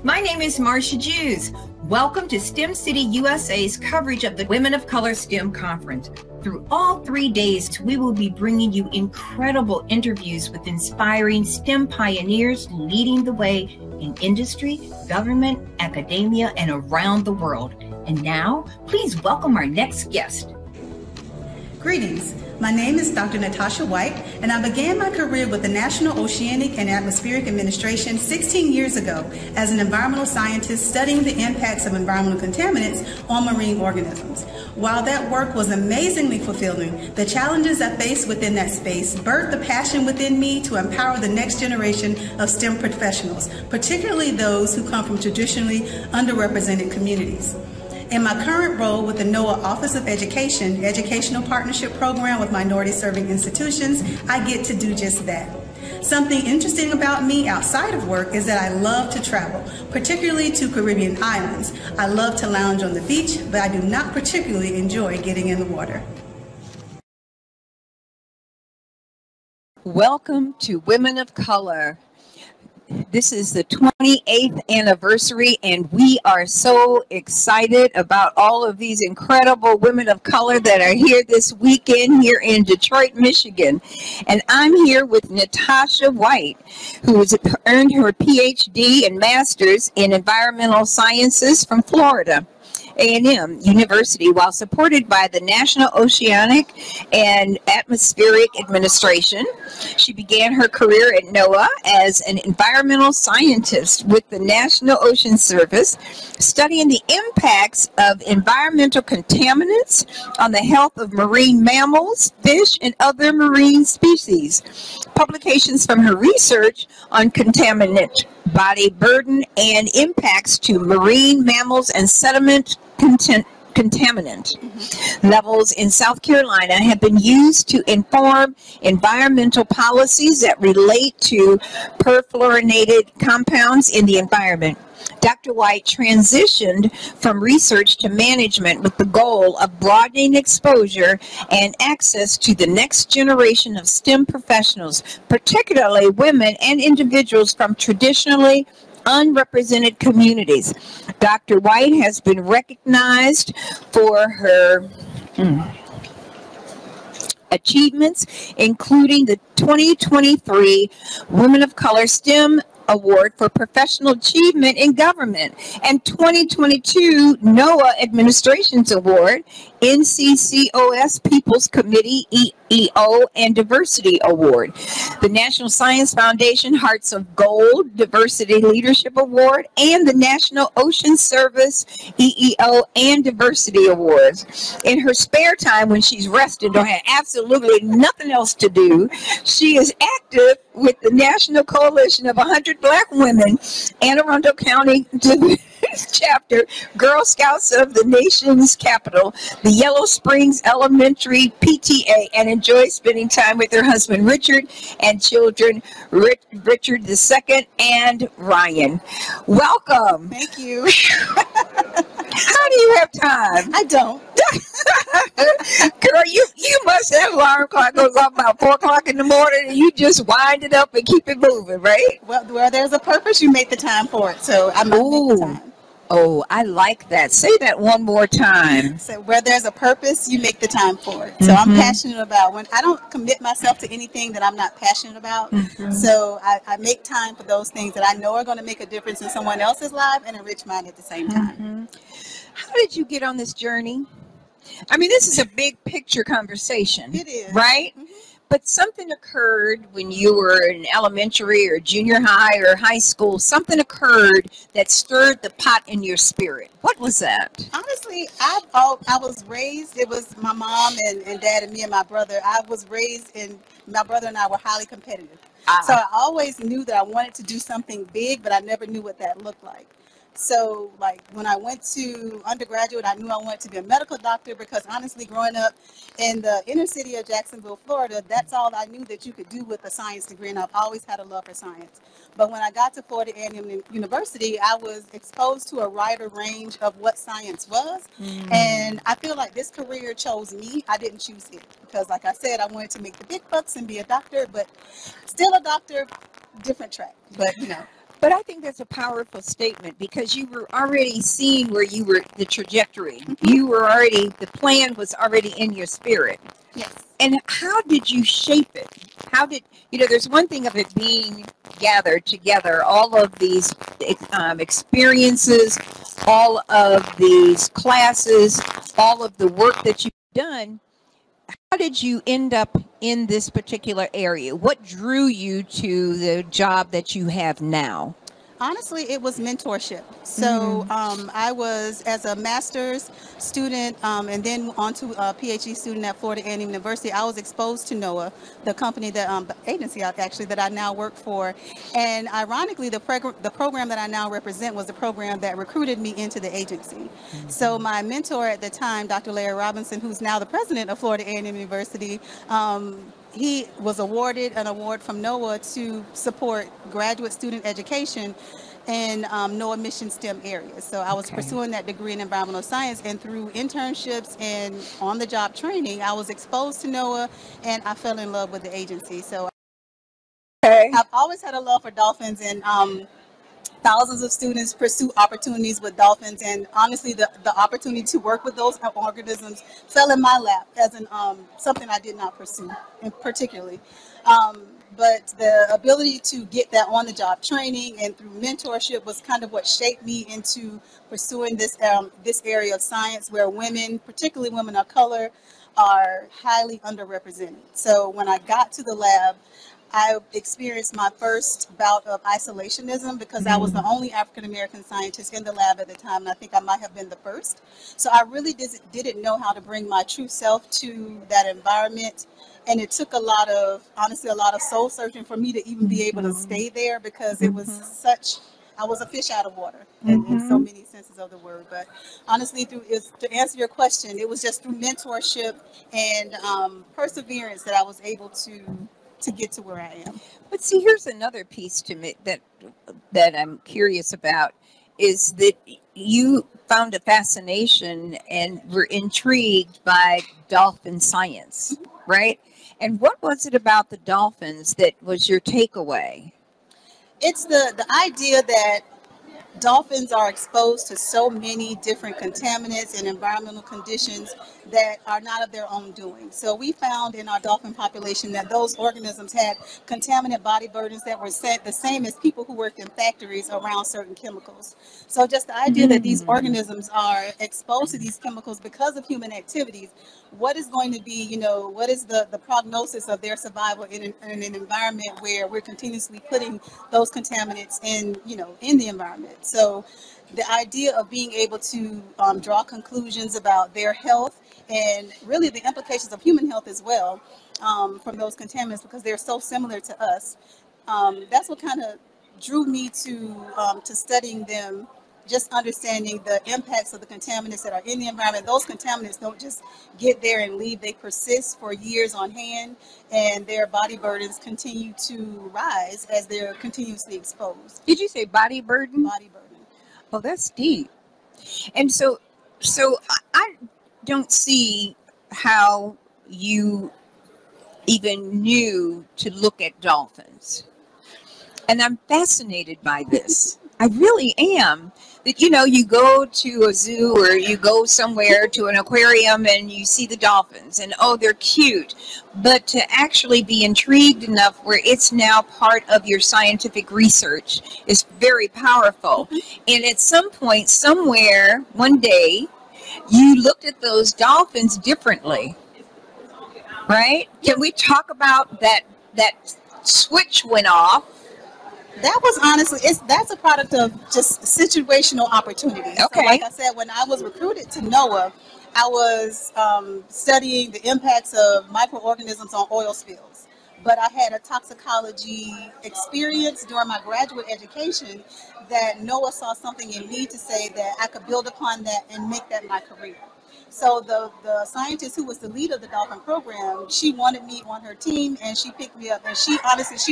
My name is Marcia Jews. Welcome to STEM City USA's coverage of the Women of Color STEM Conference. Through all 3 days, we will be bringing you incredible interviews with inspiring STEM pioneers leading the way in industry, government, academia, and around the world. And now, please welcome our next guest. Greetings. My name is Dr. Natasha White, and I began my career with the National Oceanic and Atmospheric Administration 16 years ago as an environmental scientist studying the impacts of environmental contaminants on marine organisms. While that work was amazingly fulfilling, the challenges I faced within that space birthed the passion within me to empower the next generation of STEM professionals, particularly those who come from traditionally underrepresented communities. In my current role with the NOAA Office of Education, Educational Partnership Program with Minority Serving Institutions, I get to do just that. Something interesting about me outside of work is that I love to travel, particularly to Caribbean islands. I love to lounge on the beach, but I do not particularly enjoy getting in the water. Welcome to Women of Color. This is the 28th anniversary, and we are so excited about all of these incredible women of color that are here this weekend here in Detroit, Michigan. And I'm here with Natasha White, who has earned her PhD and master's in environmental sciences from Florida A&M University, while supported by the National Oceanic and Atmospheric Administration. She began her career at NOAA as an environmental scientist with the National Ocean Service, studying the impacts of environmental contaminants on the health of marine mammals, fish, and other marine species. Publications from her research on contaminant body burden and impacts to marine mammals and sediment contaminant levels in South Carolina have been used to inform environmental policies that relate to perfluorinated compounds in the environment. Dr. White transitioned from research to management with the goal of broadening exposure and access to the next generation of STEM professionals, particularly women and individuals from traditionally unrepresented communities. Dr. White has been recognized for her achievements, including the 2023 Women of Color STEM Award for Professional Achievement in Government and 2022 NOAA Administration's Award, NCCOS People's Committee EEO and Diversity Award, the National Science Foundation Hearts of Gold Diversity Leadership Award, and the National Ocean Service EEO and Diversity Awards. In her spare time, when she's resting, don't have absolutely nothing else to do, she is active with the National Coalition of 100 Black Women, Anne Arundel County Chapter, Girl Scouts of the nation's capital, the Yellow Springs Elementary PTA, and enjoys spending time with her husband Richard and children Richard II and Ryan. Welcome. Thank you. How do you have time? I don't. Girl, you must have an alarm clock goes off about 4 o'clock in the morning and you just wind it up and keep it moving, right? Well, where there's a purpose, you make the time for it. So I make the time. Oh, I like that. Say that one more time. So where there's a purpose, you make the time for it. So I'm passionate about when I don't commit myself to anything that I'm not passionate about. So I make time for those things that I know are going to make a difference in someone else's life and enrich mine at the same time. How did you get on this journey? I mean, this is a big picture conversation. It is. Right? But something occurred when you were in elementary or junior high or high school. Something occurred that stirred the pot in your spirit. What was that? Honestly, I was raised, it was my mom and dad and me and my brother. I was raised in, my brother and I were highly competitive. So I always knew that I wanted to do something big, but I never knew what that looked like. So like when I went to undergraduate, I knew I wanted to be a medical doctor because honestly, growing up in the inner city of Jacksonville, Florida, that's all I knew that you could do with a science degree, and I've always had a love for science. But when I got to Florida A&M University, I was exposed to a wider range of what science was, and I feel like this career chose me. I didn't choose it because, like I said, I wanted to make the big bucks and be a doctor, but still a doctor, different track, but you know. But I think that's a powerful statement because you were already seeing where you were, the trajectory. You were already, the plan was already in your spirit. Yes. And how did you shape it? How did, there's one thing of it being gathered together, all of these experiences, all of these classes, all of the work that you've done. How did you end up in this particular area? What drew you to the job that you have now? Honestly, it was mentorship. So I was, as a master's student and then on to a PhD student at Florida A&M University, I was exposed to NOAA, the company, the agency actually that I now work for. And ironically, the program that I now represent was the program that recruited me into the agency. So my mentor at the time, Dr. Larry Robinson, who's now the president of Florida A&M University, he was awarded an award from NOAA to support graduate student education in NOAA mission STEM areas. So I was pursuing that degree in environmental science, and through internships and on-the-job training, I was exposed to NOAA, and I fell in love with the agency. So I've always had a love for dolphins, and thousands of students pursue opportunities with dolphins, and honestly the opportunity to work with those organisms fell in my lap as an something I did not pursue particularly. But the ability to get that on-the-job training and through mentorship was kind of what shaped me into pursuing this this area of science where women, particularly women of color, are highly underrepresented. So when I got to the lab, I experienced my first bout of isolationism because I was the only African-American scientist in the lab at the time, and I think I might have been the first. So I really didn't know how to bring my true self to that environment, and it took honestly, a lot of soul searching for me to even be able to stay there because it was I was a fish out of water in so many senses of the word. But honestly, to answer your question, it was just through mentorship and perseverance that I was able to get to where I am. But see, here's another piece to me that I'm curious about, is that you found a fascination and were intrigued by dolphin science, right? And what was it about the dolphins that was your takeaway? It's the idea that dolphins are exposed to so many different contaminants and environmental conditions that are not of their own doing. So we found in our dolphin population that those organisms had contaminant body burdens that were the same as people who worked in factories around certain chemicals. So just the idea that these organisms are exposed to these chemicals because of human activities, what is going to be, what is the prognosis of their survival in an environment where we're continuously putting those contaminants in the environment. So the idea of being able to draw conclusions about their health and really the implications of human health as well from those contaminants, because they're so similar to us, that's what kind of drew me to studying them. Just understanding the impacts of the contaminants that are in the environment. Those contaminants don't just get there and leave. They persist for years on hand, and their body burdens continue to rise as they're continuously exposed. Did you say body burden? Body burden. Oh, that's deep. And so I don't see how you even knew to look at dolphins. And I'm fascinated by this. I really am. That, you go to a zoo or you go somewhere to an aquarium and you see the dolphins and, oh, they're cute. But to actually be intrigued enough where it's now part of your scientific research is very powerful. And at some point, somewhere, one day, you looked at those dolphins differently. Right? Can we talk about that switch went off? That was honestly, that's a product of just situational opportunities. Okay. So like I said, when I was recruited to NOAA, I was studying the impacts of microorganisms on oil spills. But I had a toxicology experience during my graduate education that NOAA saw something in me to say that I could build upon that and make that my career. So the scientist who was the lead of the dolphin program, she wanted me on her team, and she picked me up, and she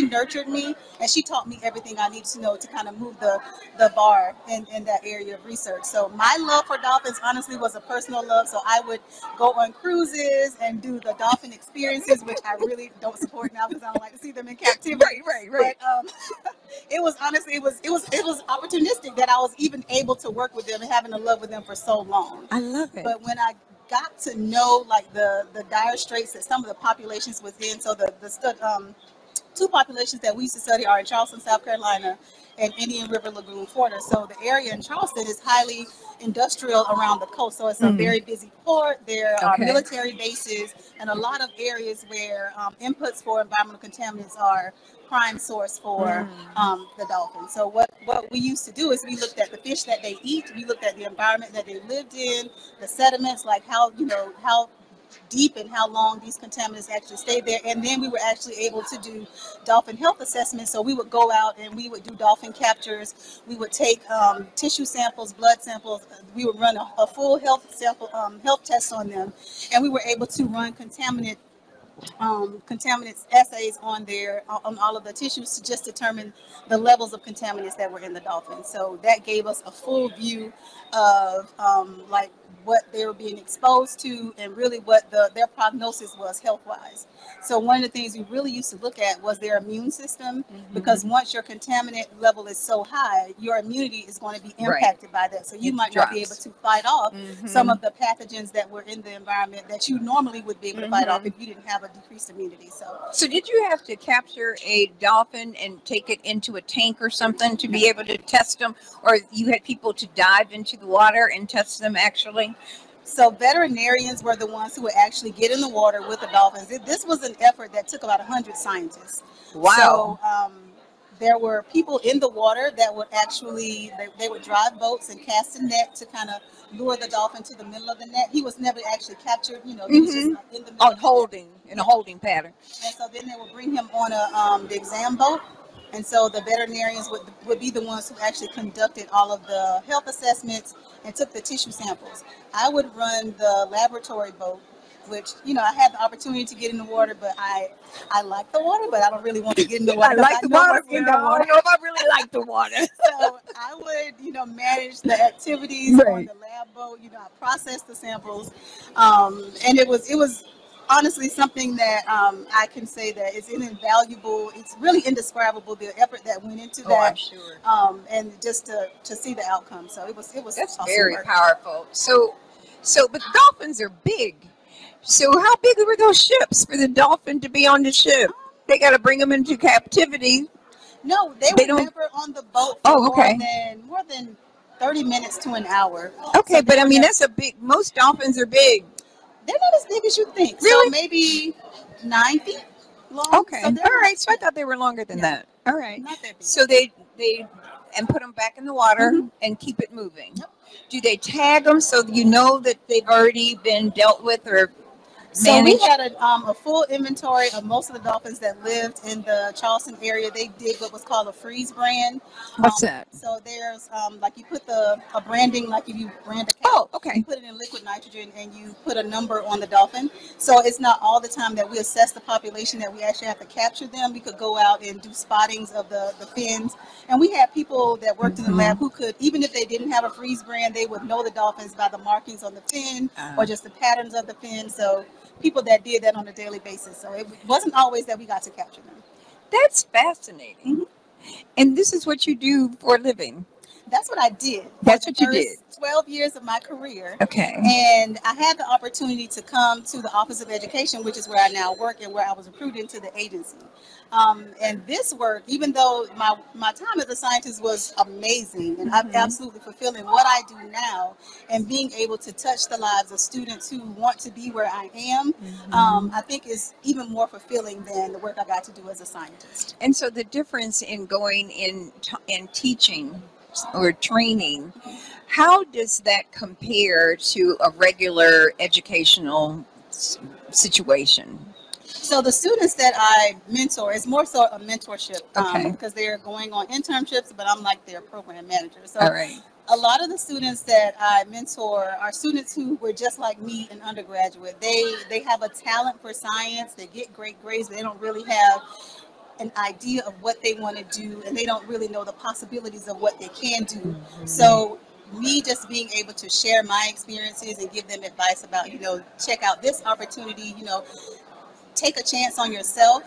nurtured me, and she taught me everything I needed to know to kind of move the bar in that area of research. So my love for dolphins honestly was a personal love. So I would go on cruises and do the dolphin experiences, which I really don't support now because I don't like to see them in captivity. Right. It was honestly, it was opportunistic that I was even able to work with them and having a love with them for so long. I love it. But when I got to know like the dire straits that some of the populations was in, so two populations that we used to study are in Charleston, South Carolina, and Indian River Lagoon, Florida. So the area in Charleston is highly industrial around the coast. So it's a very busy port. There are military bases and a lot of areas where inputs for environmental contaminants are prime source for the dolphins. So what we used to do is we looked at the fish that they eat. We looked at the environment that they lived in, the sediments, like how deep and how long these contaminants actually stayed there. And then we were actually able to do dolphin health assessments. So we would go out and we would do dolphin captures. We would take tissue samples, blood samples. We would run a full health test on them. And we were able to run contaminants assays on all of the tissues to just determine the levels of contaminants that were in the dolphins. So that gave us a full view of like what they were being exposed to and really what their prognosis was health-wise. So one of the things we really used to look at was their immune system, because once your contaminant level is so high, your immunity is going to be impacted by that. So you might not be able to fight off some of the pathogens that were in the environment that you normally would be able to fight off if you didn't have a decreased immunity. So did you have to capture a dolphin and take it into a tank or something to be able to test them, or you had people to dive into the water and test them actually? So veterinarians were the ones who would actually get in the water with the dolphins. This was an effort that took about 100 scientists. Wow. So there were people in the water that would actually, they would drive boats and cast a net to kind of lure the dolphin to the middle of the net. He was never actually captured, he was just in the middle. In a holding pattern. And so then they would bring him on the exam boat. And so the veterinarians would be the ones who actually conducted all of the health assessments and took the tissue samples. I would run the laboratory boat, which, I had the opportunity to get in the water, but I like the water, but I don't really want to get in the water. I like the water. I don't know if I really like the water. So I would, manage the activities on the lab boat. I processed the samples. And it was honestly something that I can say that is invaluable. It's really indescribable, the effort that went into that. I'm sure. And just to see the outcome. So it was that's awesome very work. powerful. So but dolphins are big. So how big were those ships for the dolphin to be on the ship? They got to bring them into captivity. No, they were never on the boat for more than 30 minutes to an hour. Okay, so but I mean, that's most dolphins are big. They're not as big as you think. Really? So maybe 9 feet long. Okay. So all right. So I thought they were longer than that. All right. Not that big. So they put them back in the water and keep it moving. Yep. Do they tag them so you know that they've already been dealt with or So we had a full inventory of most of the dolphins that lived in the Charleston area. They did what was called a freeze brand. What's that? So there's like you put a branding, like if you brand a cat. Oh, okay. You put it in liquid nitrogen and you put a number on the dolphin. So it's not all the time that we assess the population that we actually have to capture them. We could go out and do spottings of the fins. And we had people that worked in the lab who could, even if they didn't have a freeze brand, they would know the dolphins by the markings on the fin or just the patterns of the fin. So people that did that on a daily basis. So it wasn't always that we got to capture them. That's fascinating. And this is what you do for a living. That's what I did. That's what you did. 12 years of my career. Okay. And I had the opportunity to come to the Office of Education, which is where I now work and where I was recruited into the agency. And this work, even though my time as a scientist was amazing and I'm absolutely fulfilling, what I do now and being able to touch the lives of students who want to be where I am, I think is even more fulfilling than the work I got to do as a scientist. And so the difference in going in teaching or training, how does that compare to a regular educational situation? So the students that I mentor, is more so a mentorship because they're going on internships, but I'm like their program manager. So a lot of the students that I mentor are students who were just like me in undergraduate. They have a talent for science, they get great grades, but they don't really have an idea of what they want to do, and they don't really know the possibilities of what they can do. So me just being able to share my experiences and give them advice about, check out this opportunity, take a chance on yourself.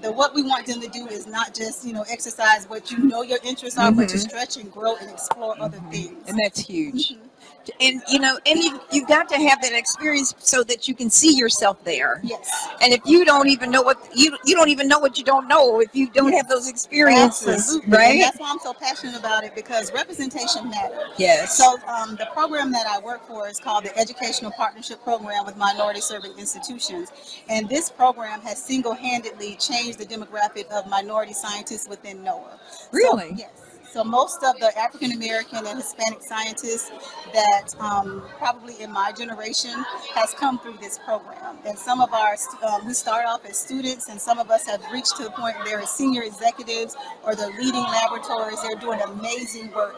What we want them to do is not just, exercise what your interests are, but to stretch and grow and explore other things. And that's huge. And you've got to have that experience so that you can see yourself there. Yes. And if you don't even know what you don't even know what you don't know if you don't have those experiences. Absolutely. Right? And that's why I'm so passionate about it, because representation matters. Yes. So the program that I work for is called the Educational Partnership Program with Minority Serving Institutions, and this program has single-handedly changed the demographic of minority scientists within NOAA. Really? So, yes. So most of the African American and Hispanic scientists that probably in my generation has come through this program. And some of our, we start off as students, and some of us have reached to the point where they're senior executives or they're leading laboratories. They're doing amazing work.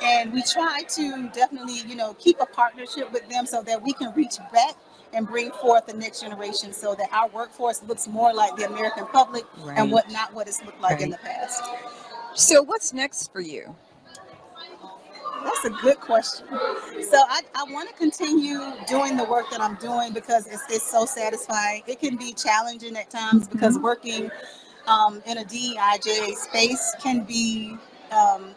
And we try to definitely, keep a partnership with them so that we can reach back and bring forth the next generation, so that our workforce looks more like the American public and not what it's looked like in the past. So what's next for you? That's a good question. So I want to continue doing the work that I'm doing, because it's so satisfying. It can be challenging at times, because working in a DEIJ space can be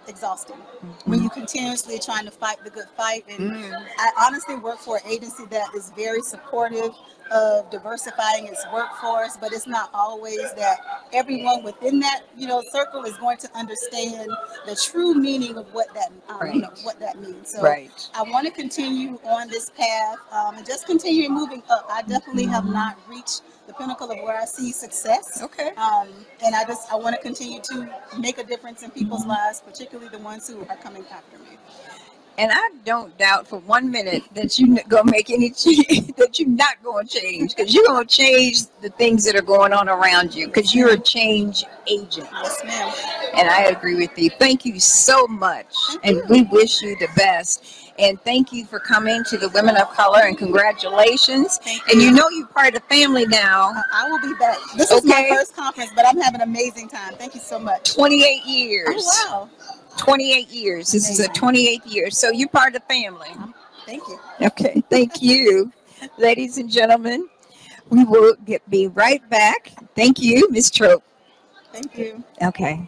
exhausting when you're continuously trying to fight the good fight. And I honestly work for an agency that is very supportive of diversifying its workforce, but it's not always that everyone within that circle is going to understand the true meaning of what that what that means. So I want to continue on this path and just continue moving up. I definitely have not reached the pinnacle of where I see success. Okay. And I want to continue to make a difference in people's lives, particularly the ones who are coming after me. And I don't doubt for 1 minute that you're not gonna make any change, that you're not going to change, because you're going to change the things that are going on around you, because you're a change agent. Yes, ma'am. And I agree with you. Thank you so much. And we wish you the best. And thank you for coming to the Women of Color, and congratulations. Thank you. And you know you're part of the family now. I will be back. This is my first conference, but I'm having an amazing time. Thank you so much. 28 years. Oh, wow. 28 years. This is a 28th year. So you're part of the family. Thank you. Okay. Thank you. Ladies and gentlemen, we will be right back. Thank you, Ms. Trope. Thank you. Okay.